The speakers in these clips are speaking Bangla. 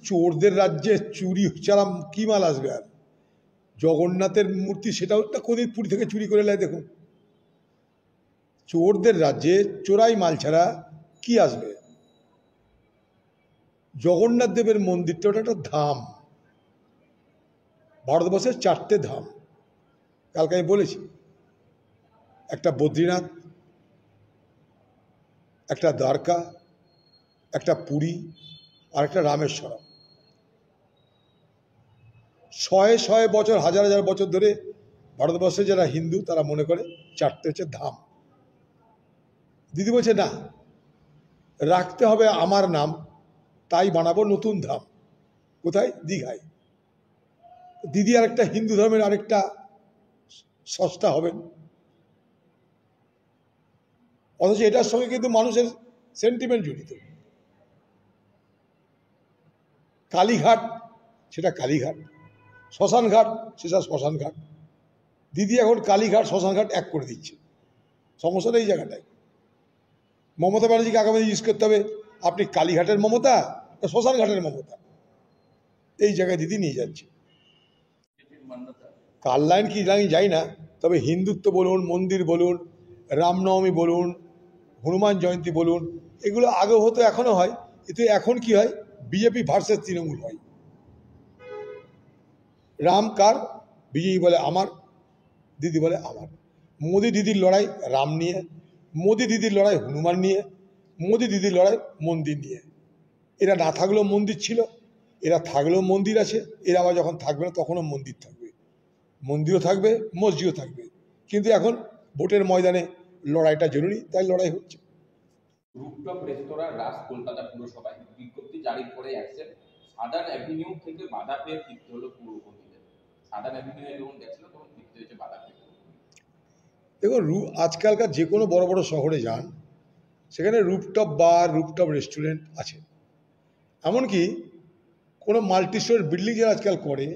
চোরদের রাজ্যে চুরি ছাড়া কি মাল আসবে? আর জগন্নাথের মূর্তি সেটাও একটা কোনদিন পুরী থেকে চুরি করে নেয়। দেখুন, চোরদের রাজ্যে চোরাই মাল ছাড়া কি আসবে? জগন্নাথ দেবের মন্দিরটা ওটা একটা ধাম। ভারতবর্ষের 4টে ধাম কালকে আমি বলেছি, একটা বদ্রীনাথ, একটা দ্বারকা, একটা পুরী, আর একটা রামেশ্বরম। শয়ে শয়ে বছর, হাজার হাজার বছর ধরে ভারতবর্ষে যারা হিন্দু তারা মনে করে 4টে হচ্ছে ধাম। দিদি বলছে না, রাখতে হবে আমার নাম, তাই বানাবো নতুন ধাম। কোথায়? দীঘায়। দিদি আরেকটা হিন্দু ধর্মের আরেকটা সস্তা হবেন, অথচ এটার সঙ্গে কিন্তু মানুষের সেন্টিমেন্ট জড়িত। কালীঘাট সেটা কালীঘাট, শ্মশান ঘাট সেটা শ্মশান ঘাট। দিদি এখন কালীঘাট শ্মশান ঘাট এক করে দিচ্ছে। সমস্যাটা এই জায়গাটায়। মমতা ব্যানার্জিকে আগামী ইউজ করতে হবে, আপনি কালীঘাটের মমতা, শ্মশান ঘাটের মমতা, এই জায়গায় দিদি নিয়ে যাচ্ছে। কার লাইন কি লাইন যাই না, তবে হিন্দুত্ব বলুন, মন্দির বলুন, রামনবমী বলুন, হনুমান জয়ন্তী বলুন, এগুলো আগে হতো, এখনো হয়। কিন্তু এখন কি হয়? বিজেপি ভার্সেস তৃণমূল হয়। রাম কার? বিজেপি বলে আমার, দিদি বলে আমার। মোদি দিদির লড়াই রাম নিয়ে, মোদি দিদির লড়াই হনুমান নিয়ে, মোদি দিদির লড়াই মন্দির নিয়ে। এরা না থাকলেও মন্দির ছিল, এরা থাকলেও মন্দির আছে, এরা আবার যখন থাকবে না তখনও মন্দির থাকবে, মন্দিরও থাকবে, মসজিদও থাকবে। কিন্তু এখন ভোটের ময়দানে লড়াইটা জরুরি, তাই লড়াই হচ্ছে। রুফটপ রেস্তোরাঁ রাস কলকাতা পুরসভায় বিজ্ঞপ্তি জারি করে আসছেন, সাদার্ন অ্যাভিনিউ থেকে বাধা পেয়ে ফিরতে হলো পূর্ববঙ্গীদের। সাদার্ন অ্যাভিনিউ যখন গেছিল তখন ফিরতে হয়েছে বাধা পেয়ে। দেখুন, আজকালকার যে কোনো বড় বড় শহরে যান, সেখানে রুফটপ বার, রুফটপ রেস্টুরেন্ট আছে। এমনকি কোনো মাল্টি স্টোরের বিল্ডিং যারা আজকাল করে,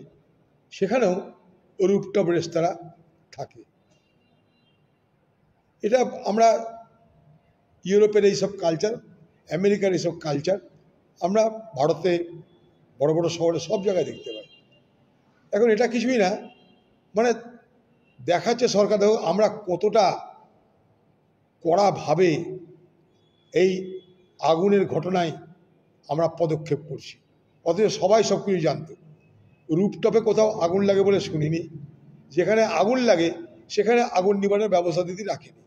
সেখানেও রুফটপ রেস্তোরাঁ থাকে। এটা আমরা ইউরোপের এইসব কালচার, আমেরিকার এইসব কালচার আমরা ভারতে বড় বড় শহরে সব জায়গায় দেখতে পাই। এখন এটা কিছুই না, মানে দেখাচ্ছে সরকার, দেখো আমরা কতটা কড়াভাবে এই আগুনের ঘটনায় আমরা পদক্ষেপ করছি, অথচ সবাই সব কিছু জানত। রুফটপে কোথাও আগুন লাগে বলে শুনিনি, যেখানে আগুন লাগে সেখানে আগুন নিবারণের ব্যবস্থা দিদি রাখেনি।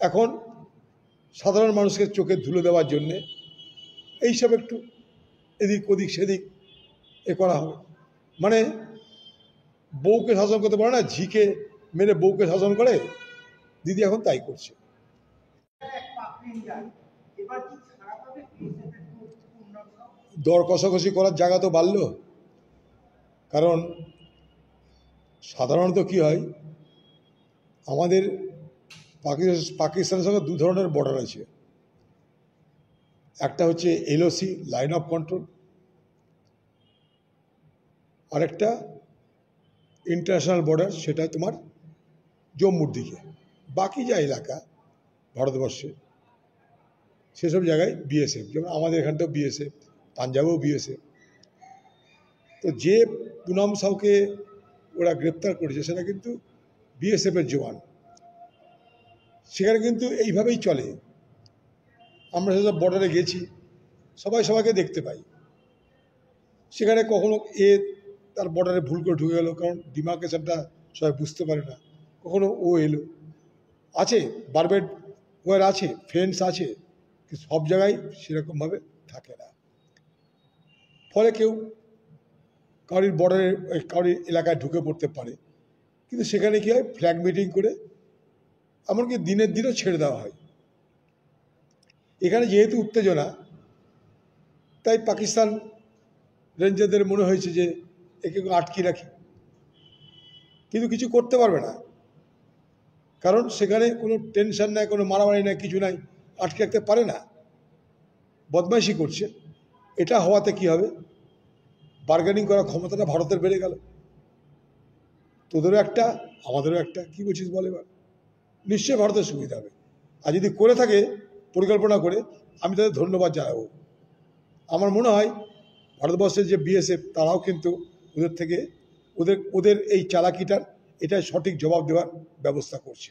এখন সাধারণ মানুষকে চোখে ধুলো দেওয়ার জন্যে এইসব একটু এদিক ওদিক সেদিক এ করা হবে। মানে বউকে শাসন করতে পারে না, ঝিকে মেরে বউকে শাসন করে, দিদি এখন তাই করছে। দর কষাকষি করার জায়গা তো বাড়ল, কারণ সাধারণত কি হয়, আমাদের পাকিস্তানের সঙ্গে দু ধরনের বর্ডার আছে। একটা হচ্ছে LOC, লাইন অফ কন্ট্রোল, আরেকটা ইন্টারন্যাশনাল বর্ডার, সেটা তোমার জম্মুর দিকে। বাকি যা এলাকা ভারতবর্ষে সেসব জায়গায় BSF, যেমন আমাদের এখানটাও BSF, পাঞ্জাবেও BSF। তো যে পুনাম সাউকে ওরা গ্রেপ্তার করেছে সেটা কিন্তু BSF-এর জওয়ান। সেখানে কিন্তু এইভাবেই চলে। আমরা সেসব বর্ডারে গেছি, সবাই সবাইকে দেখতে পাই। সেখানে কখনো তার বর্ডারে ভুল করে ঢুকে গেল, কারণ ডিমার্কেশনটা সবাই বুঝতে পারে না, কখনো ও এলো। আছে বারবেড ওয়ার আছে, ফেন্স আছে, কিন্তু সব জায়গায় সেরকমভাবে থাকে না। ফলে কেউ কারোর বর্ডারে কারোর এলাকায় ঢুকে পড়তে পারে, কিন্তু সেখানে কী হয়, ফ্ল্যাগ মিটিং করে এমনকি দিনের দিনও ছেড়ে দেওয়া হয়। এখানে যেহেতু উত্তেজনা, তাই পাকিস্তান রেঞ্জারদের মনে হয়েছে যে একে আটকে রাখি, কিন্তু কিছু করতে পারবে না, কারণ সেখানে কোনো টেনশন নাই, কোনো মারামারি নাই, কিছু নাই, আটকে রাখতে পারে না, বদমাইশি করছে। এটা হওয়াতে কি হবে, বার্গেনিং করার ক্ষমতাটা ভারতের বেড়ে গেল। তোদেরও একটা, আমাদেরও একটা, কি বলছিস বল এবার? নিশ্চয়ই ভারতের সুবিধা হবে। আর যদি করে থাকে পরিকল্পনা করে, আমি তাদের ধন্যবাদ জানাবো। আমার মনে হয় ভারতবর্ষের যে বিএসএফ তারাও কিন্তু ওদের থেকে ওদের এই চালাকিটার এটা সঠিক জবাব দেওয়ার ব্যবস্থা করছে।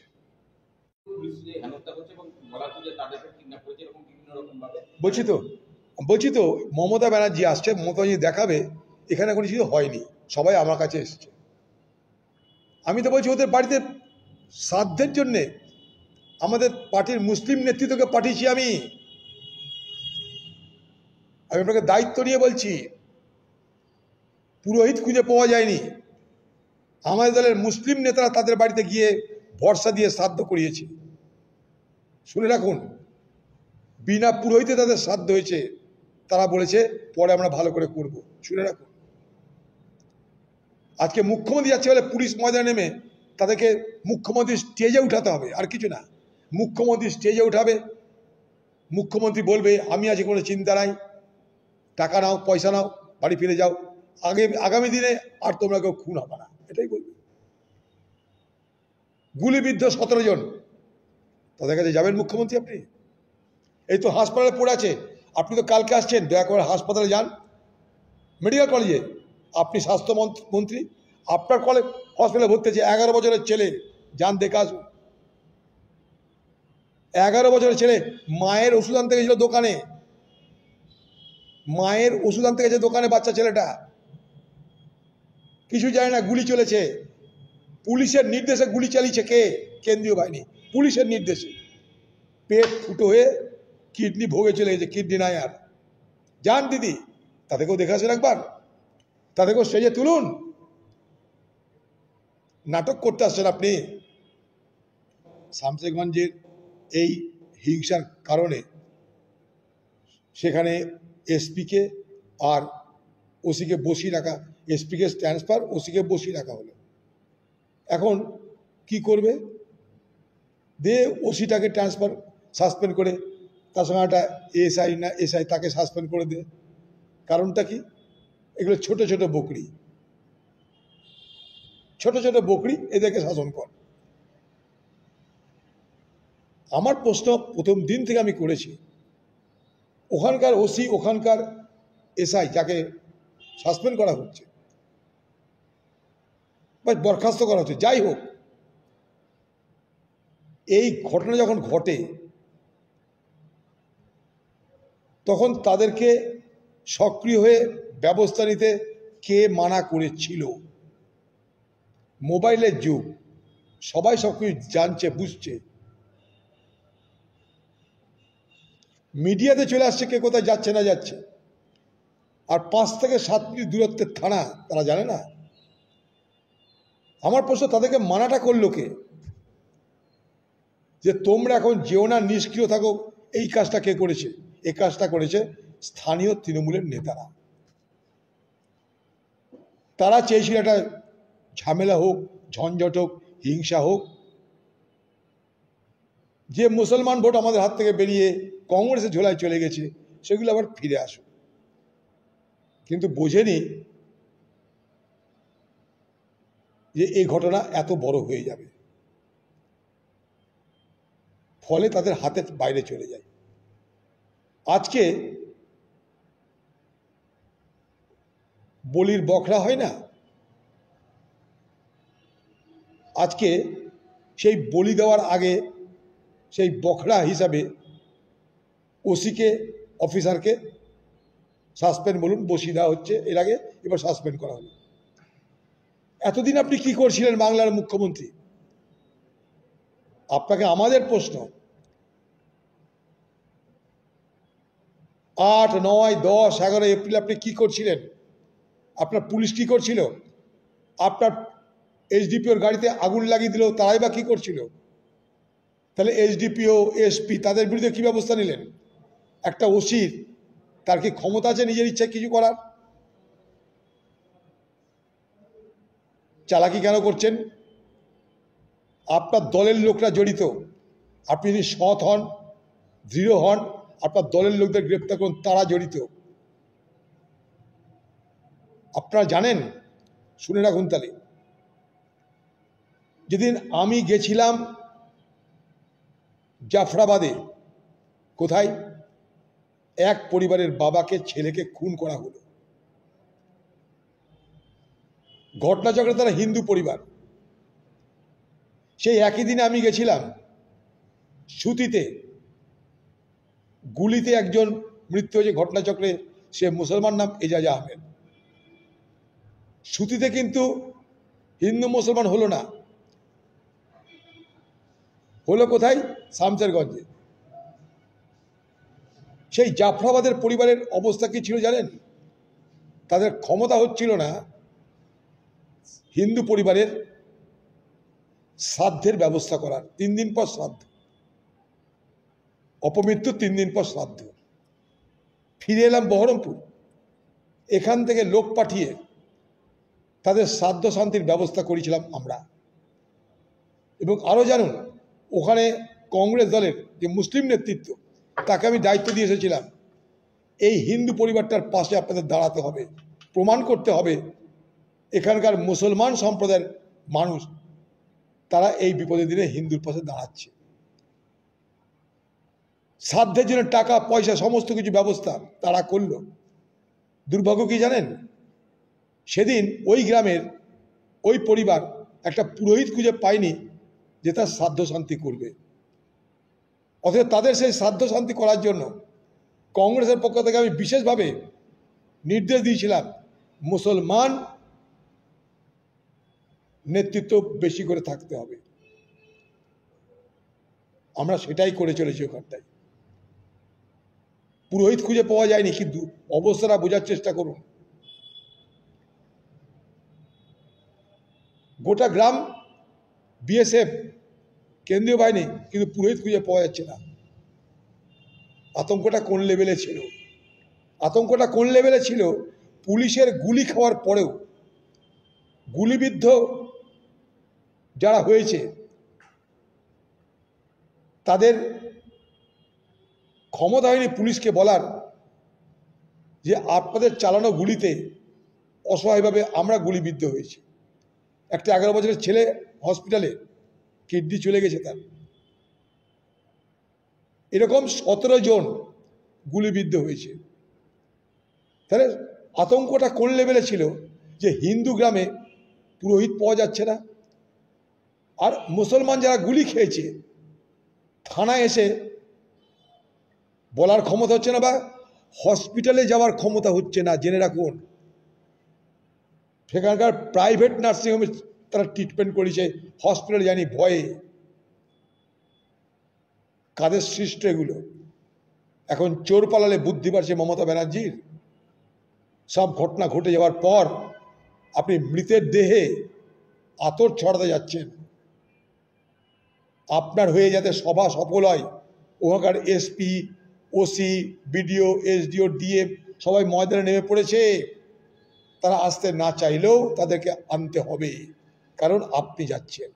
পুলিশ যে হেনস্থা করছে এবং বলা হচ্ছে যে তাদেরকে কিডন্যাপ করেছে এরকম বিভিন্ন রকম ভাবে। বলছি তো মমতা ব্যানার্জি আসছে, মমতা ব্যানার্জি দেখাবে এখানে কোনো কিছু হয়নি, সবাই আমার কাছে এসছে। আমি তো বলছি ওদের বাড়িতে শ্রাদ্ধের জন্যে আমাদের পার্টির মুসলিম নেতৃত্বকে পাঠিয়েছি। আমি আপনাকে দায়িত্ব নিয়ে বলছি, পুরোহিত খুঁজে পাওয়া যায়নি, আমাদের দলের মুসলিম নেতারা তাদের বাড়িতে গিয়ে ভরসা দিয়ে শ্রাদ্ধ করিয়েছে। শুনে রাখুন, বিনা পুরোহিতে তাদের শ্রাদ্ধ হয়েছে, তারা বলেছে পরে আমরা ভালো করে করব। শুনে রাখুন, আজকে মুখ্যমন্ত্রী যাচ্ছে বলে পুলিশ ময়দানে নেমে তাদেরকে মুখ্যমন্ত্রী স্টেজে উঠাতে হবে, আর কিছু না। মুখ্যমন্ত্রী স্টেজে উঠাবে, মুখ্যমন্ত্রী বলবে আমি আজ কোনো চিন্তা নাই, টাকা নাও, পয়সা নাও, বাড়ি ফিরে যাও, আগামী দিনে আর তোমরা কেউ খুন হবে না, এটাই বলবে। গুলিবিদ্ধ 17 জন, তাদের কাছে যাবেন মুখ্যমন্ত্রী? আপনি এই তো হাসপাতালে পড়ে আছে, আপনি তো কালকে আসছেন, দয়া করে হাসপাতালে যান, মেডিকেল কলেজে। আপনি স্বাস্থ্যমন্ত্রী, আপনার হসপিটালে ভর্তি আছে 11 বছরের ছেলে, যান দেখে আসুন। 11 বছরের ছেলে মায়ের ওষুধ আনতে গেছিল দোকানে, মায়ের ওষুধ আনতে গেছে দোকানে বাচ্চা ছেলেটা, কিছু জানে না, গুলি চলেছে। পুলিশের নির্দেশে গুলি চালিয়েছে কে? কেন্দ্রীয় বাহিনী, পুলিশের নির্দেশে। পেট ফুটো হয়ে কিডনি ভোগে চলে গেছে, কিডনি নাই আর। যান দিদি, তাদেরকেও দেখে আসেন একবার, তাদেরকেও স্টেজে তুলুন। নাটক করতে আসছেন আপনি। শামসেরগঞ্জের এই হিংসার কারণে সেখানে এসপিকে আর ওসিকে বসিয়ে রাখা, এসপিকে ট্রান্সফার, ওসিকে বসিয়ে রাখা হলো। এখন কি করবে? দে ওসিটাকে ট্রান্সফার, সাসপেন্ড করে, তার সঙ্গে একটা এসআই না এসআই তাকে সাসপেন্ড করে দে। কারণটা কি? এগুলো ছোট ছোট বকরি, ছোট ছোট বকরি, এদেরকে শাসন কর। আমার প্রশ্ন প্রথম দিন থেকে আমি করেছি, ওখানকার ওসি, ওখানকার এসআই যাকে সাসপেন্ড করা হচ্ছে বা বরখাস্ত করা হচ্ছে, যাই হোক, এই ঘটনা যখন ঘটে তখন তাদেরকে সক্রিয় হয়ে ব্যবস্থা নিতে কে মানা করেছিল? মোবাইলের যুগ, সবাই সব কিছু জানছে, বুঝছে, মিডিয়াতে চলে আসছে কে কোথায় যাচ্ছে না যাচ্ছে। আর 5 থেকে 7 মিনিট দূরত্বের থানা, তারা জানে না? আমার প্রশ্ন, তাদেরকে মানাটা করলো কে? যে তোমরা এখন যেও না, নিষ্ক্রিয় থাকো, এই কাজটা কে করেছে? এই কাজটা করেছে স্থানীয় তৃণমূলের নেতারা। তারা চেয়েছিল একটা ঝামেলা হোক, ঝঞ্ঝট হোক, হিংসা হোক, যে মুসলমান ভোট আমাদের হাত থেকে বেরিয়ে কংগ্রেসের ঝোলায় চলে গেছে সেগুলো আবার ফিরে আসুক। কিন্তু বোঝেনি যে এই ঘটনা এত বড় হয়ে যাবে, ফলে তাদের হাতের বাইরে চলে যায়। আজকে বলির বকরা হয় না, আজকে সেই বলি দেওয়ার আগে সেই বকরা হিসাবে ওসিকে, অফিসারকে সাসপেন্ড বলুন, বসিয়ে দেওয়া হচ্ছে, এর আগে এবার সাসপেন্ড করা হলো। এতদিন আপনি কি করছিলেন বাংলার মুখ্যমন্ত্রী? আপনাকে আমাদের প্রশ্ন, 8, 9, 10, 11 এপ্রিল আপনি কি করছিলেন? আপনার পুলিশ কি করছিল? আপনার এসডিপিওর গাড়িতে আগুন লাগিয়ে দিল, তারাই বা কি করছিল? তাহলে এসডিপিও, এসপি তাদের বিরুদ্ধে কি ব্যবস্থা নিলেন? একটা ওসির তার কি ক্ষমতা আছে নিজের ইচ্ছায় কিছু করার? চালাকি কেন করছেন? আপনার দলের লোকরা জড়িত। আপনি যদি সৎ হন, দৃঢ় হন, আপনার দলের লোকদের গ্রেপ্তার করুন, তারা জড়িত। আপনারা জানেন, শুনে রাখুন তাহলে, যেদিন আমি গেছিলাম জাফরাবাদে, কোথায়? এক পরিবারের বাবাকে ছেলেকে খুন করা হলো। ঘটনাচক্রে তারা হিন্দু পরিবার। সেই একই দিনে আমি গেছিলাম সুতিতে, গুলিতে একজন মৃত্যু হয়েছে ঘটনাচক্রে, সে মুসলমান, নাম এজাজ আহমেদ। সুতিতে কিন্তু হিন্দু মুসলমান হলো না, হলো কোথায়? শামসেরগঞ্জে। সেই জাফরাবাদের পরিবারের অবস্থা কি ছিল জানেন? তাদের ক্ষমতা হচ্ছিল না হিন্দু পরিবারের শ্রাদ্ধের ব্যবস্থা করার। 3 দিন পর শ্রাদ্ধ, অপমৃত্যু 3 দিন পর শ্রাদ্ধ। ফিরে এলাম বহরমপুর, এখান থেকে লোক পাঠিয়ে তাদের শ্রাদ্ধ শান্তির ব্যবস্থা করেছিলাম আমরা। এবং আরও জানুন, ওখানে কংগ্রেস দলের যে মুসলিম নেতৃত্ব, তাকে আমি দায়িত্ব দিয়ে এসেছিলাম, এই হিন্দু পরিবারটার পাশে আপনাদের দাঁড়াতে হবে, প্রমাণ করতে হবে এখানকার মুসলমান সম্প্রদায়ের মানুষ তারা এই বিপদের দিনে হিন্দুর পাশে দাঁড়াচ্ছে। শ্রাদ্ধের জন্য টাকা পয়সা সমস্ত কিছু ব্যবস্থা তারা করল। দুর্ভাগ্য কি জানেন? সেদিন ওই গ্রামের ওই পরিবার একটা পুরোহিত খুঁজে পায়নি যে তার শ্রাদ্ধ শান্তি করবে। অথচ তাদের সেই শ্রাদ্ধ শান্তি করার জন্য কংগ্রেসের পক্ষ থেকে আমি বিশেষভাবে নির্দেশ দিয়েছিলাম মুসলমান নেতৃত্ব বেশি করে থাকতে হবে। আমরা সেটাই করে চলেছি ওখানটায়। পুরোহিত খুঁজে পাওয়া যায়নি, কিন্তু অবস্থাটা বোঝার চেষ্টা করুন। গোটা গ্রাম বিএসএফ, কেন্দ্রীয় বাহিনী, কিন্তু পুরোহিত খুঁজে পাওয়া যাচ্ছে না। আতঙ্কটা কোন লেভেলে ছিল? আতঙ্কটা কোন লেভেলে ছিল? পুলিশের গুলি খাওয়ার পরেও গুলিবিদ্ধ যারা হয়েছে তাদের ক্ষমতা হয়নি পুলিশকে বলার যে আপনাদের চালানো গুলিতে অসহায়ভাবে আমরা গুলিবিদ্ধ হয়েছি। একটা 11 বছরের ছেলে হসপিটালে, কিডনি চলে গেছে তার। এরকম 17 জন গুলিবিদ্ধ হয়েছে। তাহলে আতঙ্কটা কোন লেভেলে ছিল যে হিন্দু গ্রামে পুরোহিত পাওয়া যাচ্ছে না, আর মুসলমান যারা গুলি খেয়েছে থানায় এসে বলার ক্ষমতা হচ্ছে না, বা হসপিটালে যাওয়ার ক্ষমতা হচ্ছে না। জেনে রাখুন, সেখানকার প্রাইভেট নার্সিংহোমে তারা ট্রিটমেন্ট করেছে, হসপিটালে যায়নি ভয়ে। কাদের সৃষ্ট এগুলো? এখন চোর পালালে বুদ্ধি বাড়ছে মমতা ব্যানার্জির। সব ঘটনা ঘটে যাওয়ার পর আপনি মৃতের দেহে আতর ছড়াতে যাচ্ছেন। আপনার হয়ে যাতে সভা সফল হয়, ওখানকার SP, OC, BDO, SDO, DM সবাই ময়দানে নেমে পড়েছে। তারা আসতে না চাইলেও তাদেরকে আনতে হবে, কারণ আপনি যাচ্ছেন।